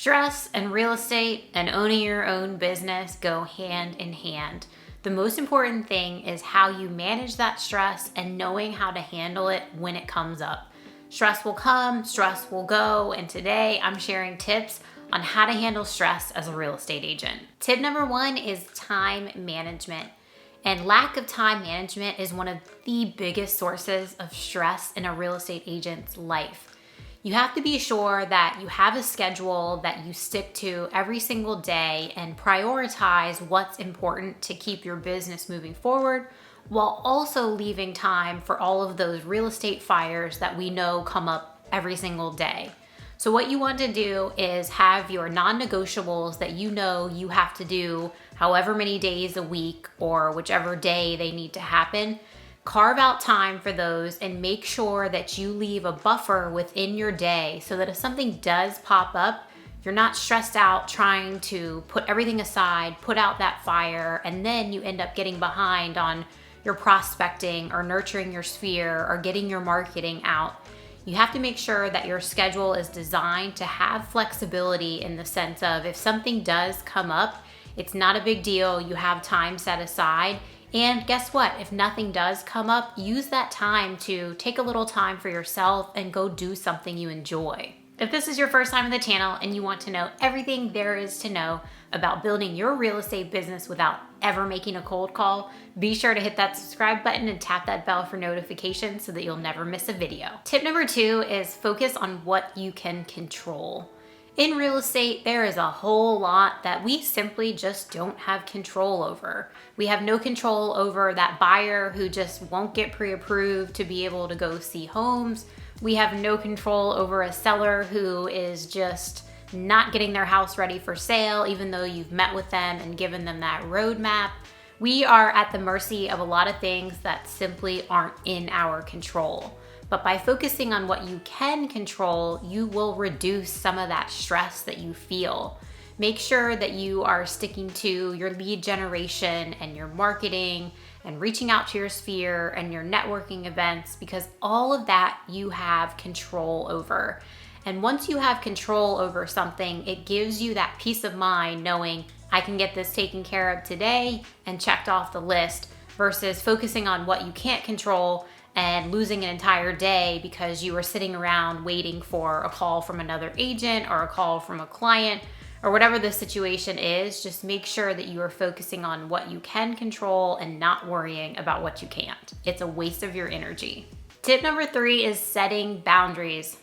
Stress and real estate and owning your own business go hand in hand. The most important thing is how you manage that stress and knowing how to handle it when it comes up. Stress will come, stress will go, and today I'm sharing tips on how to handle stress as a real estate agent. Tip number 1 is time management. And lack of time management is one of the biggest sources of stress in a real estate agent's life. You have to be sure that you have a schedule that you stick to every single day and prioritize what's important to keep your business moving forward, while also leaving time for all of those real estate fires that we know come up every single day. So what you want to do is have your non-negotiables that you know you have to do however many days a week or whichever day they need to happen. Carve out time for those and make sure that you leave a buffer within your day so that if something does pop up, you're not stressed out trying to put everything aside, put out that fire, and then you end up getting behind on your prospecting or nurturing your sphere or getting your marketing out. You have to make sure that your schedule is designed to have flexibility in the sense of if something does come up, it's not a big deal. You have time set aside. And guess what? If nothing does come up, use that time to take a little time for yourself and go do something you enjoy. If this is your first time on the channel and you want to know everything there is to know about building your real estate business without ever making a cold call, be sure to hit that subscribe button and tap that bell for notifications so that you'll never miss a video. Tip number 2 is focus on what you can control. In real estate, there is a whole lot that we simply just don't have control over. We have no control over that buyer who just won't get pre-approved to be able to go see homes. We have no control over a seller who is just not getting their house ready for sale, even though you've met with them and given them that roadmap. We are at the mercy of a lot of things that simply aren't in our control. But by focusing on what you can control, you will reduce some of that stress that you feel. Make sure that you are sticking to your lead generation and your marketing and reaching out to your sphere and your networking events, because all of that you have control over. And once you have control over something, it gives you that peace of mind knowing I can get this taken care of today and checked off the list, versus focusing on what you can't control and losing an entire day because you were sitting around waiting for a call from another agent or a call from a client or whatever the situation is. Just make sure that you are focusing on what you can control and not worrying about what you can't. It's a waste of your energy. Tip number 3 is setting boundaries.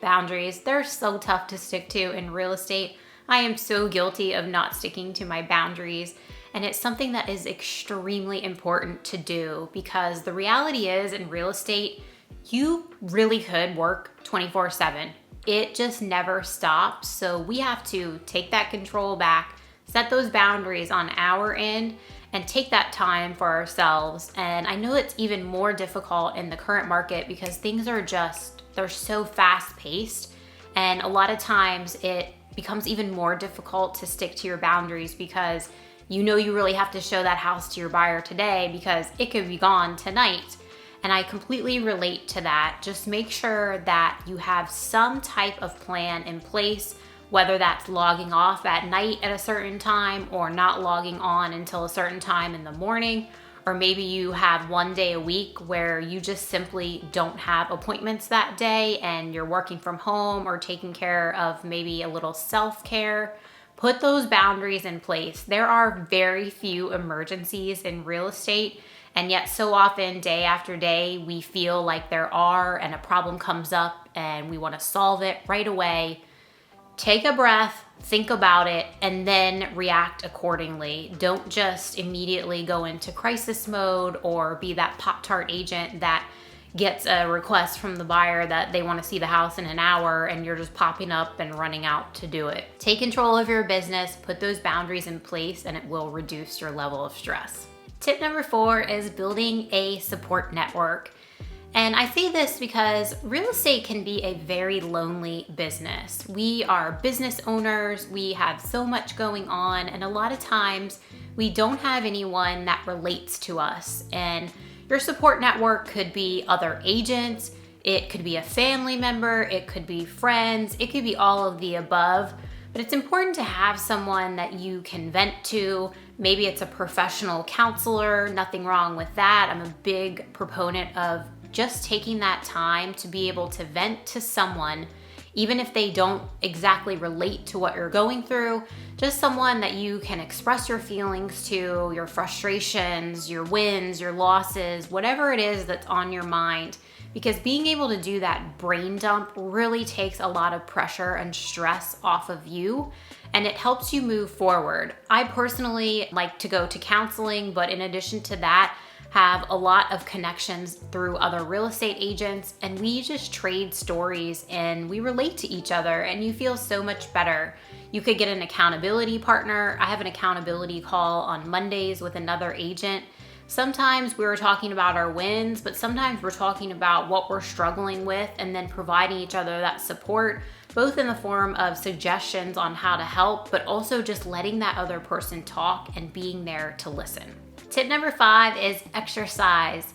Boundaries, they're so tough to stick to in real estate. I am so guilty of not sticking to my boundaries. And it's something that is extremely important to do, because the reality is in real estate, you really could work 24/7. It just never stops. So we have to take that control back, set those boundaries on our end, and take that time for ourselves. And I know it's even more difficult in the current market because things are they're so fast paced. And a lot of times it becomes even more difficult to stick to your boundaries because you know you really have to show that house to your buyer today because it could be gone tonight. And I completely relate to that. Just make sure that you have some type of plan in place, whether that's logging off at night at a certain time or not logging on until a certain time in the morning. Or maybe you have one day a week where you just simply don't have appointments that day and you're working from home or taking care of maybe a little self-care. Put those boundaries in place. There are very few emergencies in real estate, and yet so often, day after day, we feel like there are, and a problem comes up and we want to solve it right away. Take a breath, think about it, and then react accordingly. Don't just immediately go into crisis mode or be that Pop-Tart agent that gets a request from the buyer that they want to see the house in an hour and you're just popping up and running out to do it. Take control of your business, put those boundaries in place, and it will reduce your level of stress. Tip number 4 is building a support network. And I say this because real estate can be a very lonely business. We are business owners, we have so much going on, and a lot of times we don't have anyone that relates to us. And your support network could be other agents, it could be a family member, it could be friends, it could be all of the above. But it's important to have someone that you can vent to. Maybe it's a professional counselor, nothing wrong with that. I'm a big proponent of just taking that time to be able to vent to someone, even if they don't exactly relate to what you're going through, just someone that you can express your feelings to, your frustrations, your wins, your losses, whatever it is that's on your mind. Because being able to do that brain dump really takes a lot of pressure and stress off of you, and it helps you move forward. I personally like to go to counseling, but in addition to that, have a lot of connections through other real estate agents, and we just trade stories and we relate to each other, and you feel so much better. You could get an accountability partner. I have an accountability call on Mondays with another agent. Sometimes we're talking about our wins, but sometimes we're talking about what we're struggling with and then providing each other that support, both in the form of suggestions on how to help, but also just letting that other person talk and being there to listen. Tip number 5 is exercise.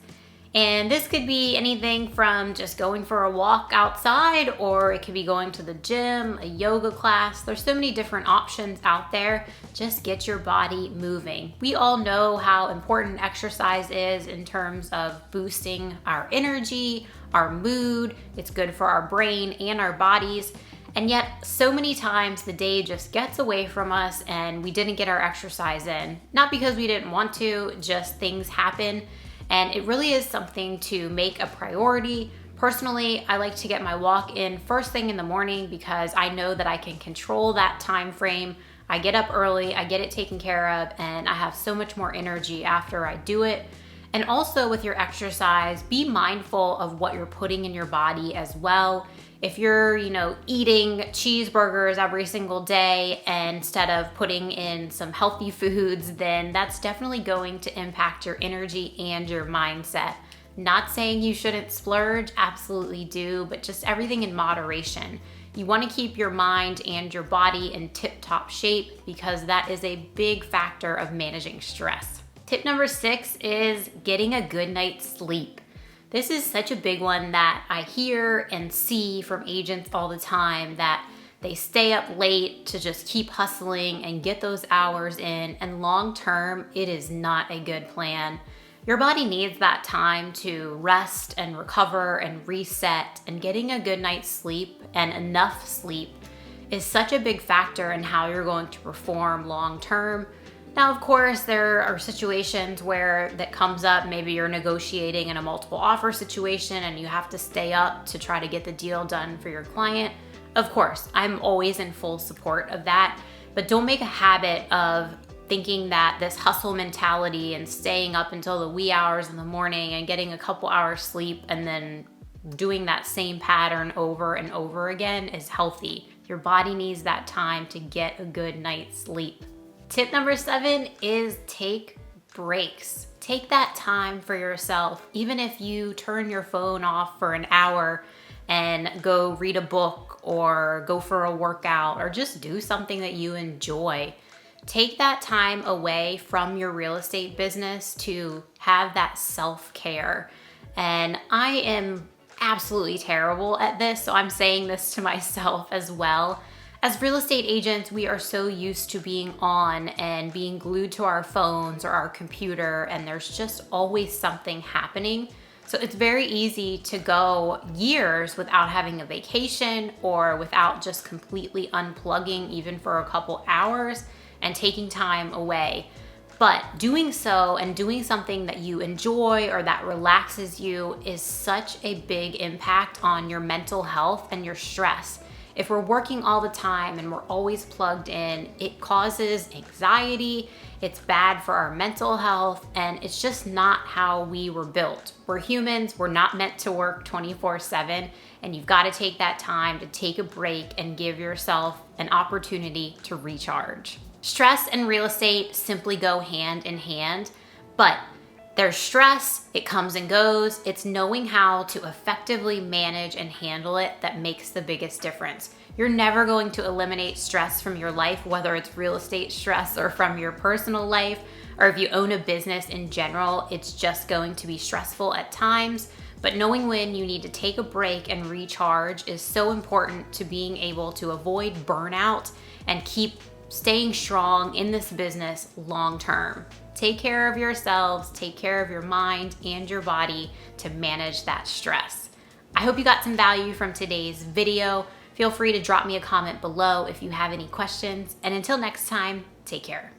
And this could be anything from just going for a walk outside, or it could be going to the gym, a yoga class. There's so many different options out there. Just get your body moving. We all know how important exercise is in terms of boosting our energy, our mood. It's good for our brain and our bodies. And yet, so many times the day just gets away from us and we didn't get our exercise in. Not because we didn't want to, just things happen. And it really is something to make a priority. Personally, I like to get my walk in first thing in the morning because I know that I can control that time frame. I get up early, I get it taken care of, and I have so much more energy after I do it. And also with your exercise, be mindful of what you're putting in your body as well. If you're, eating cheeseburgers every single day instead of putting in some healthy foods, then that's definitely going to impact your energy and your mindset. Not saying you shouldn't splurge, absolutely do, but just everything in moderation. You want to keep your mind and your body in tip-top shape because that is a big factor of managing stress. Tip number 6 is getting a good night's sleep. This is such a big one that I hear and see from agents all the time, that they stay up late to just keep hustling and get those hours in, and long term, it is not a good plan. Your body needs that time to rest and recover and reset, and getting a good night's sleep and enough sleep is such a big factor in how you're going to perform long term. Now, of course, there are situations where that comes up. Maybe you're negotiating in a multiple offer situation and you have to stay up to try to get the deal done for your client. Of course, I'm always in full support of that, but don't make a habit of thinking that this hustle mentality and staying up until the wee hours in the morning and getting a couple hours sleep and then doing that same pattern over and over again is healthy. Your body needs that time to get a good night's sleep. Tip number 7 is take breaks. Take that time for yourself. Even if you turn your phone off for an hour and go read a book or go for a workout or just do something that you enjoy. Take that time away from your real estate business to have that self-care. And I am absolutely terrible at this, so I'm saying this to myself as well. As real estate agents, we are so used to being on and being glued to our phones or our computer, and there's just always something happening. So it's very easy to go years without having a vacation or without just completely unplugging even for a couple hours and taking time away. But doing so and doing something that you enjoy or that relaxes you is such a big impact on your mental health and your stress. If we're working all the time and we're always plugged in, it causes anxiety, it's bad for our mental health, and it's just not how we were built. We're humans, we're not meant to work 24/7, and you've got to take that time to take a break and give yourself an opportunity to recharge. Stress and real estate simply go hand in hand, but there's stress, it comes and goes. It's knowing how to effectively manage and handle it that makes the biggest difference. You're never going to eliminate stress from your life, whether it's real estate stress or from your personal life, or if you own a business in general, it's just going to be stressful at times. But knowing when you need to take a break and recharge is so important to being able to avoid burnout and keep staying strong in this business long term. Take care of yourselves, take care of your mind and your body to manage that stress. I hope you got some value from today's video. Feel free to drop me a comment below if you have any questions. And until next time, take care.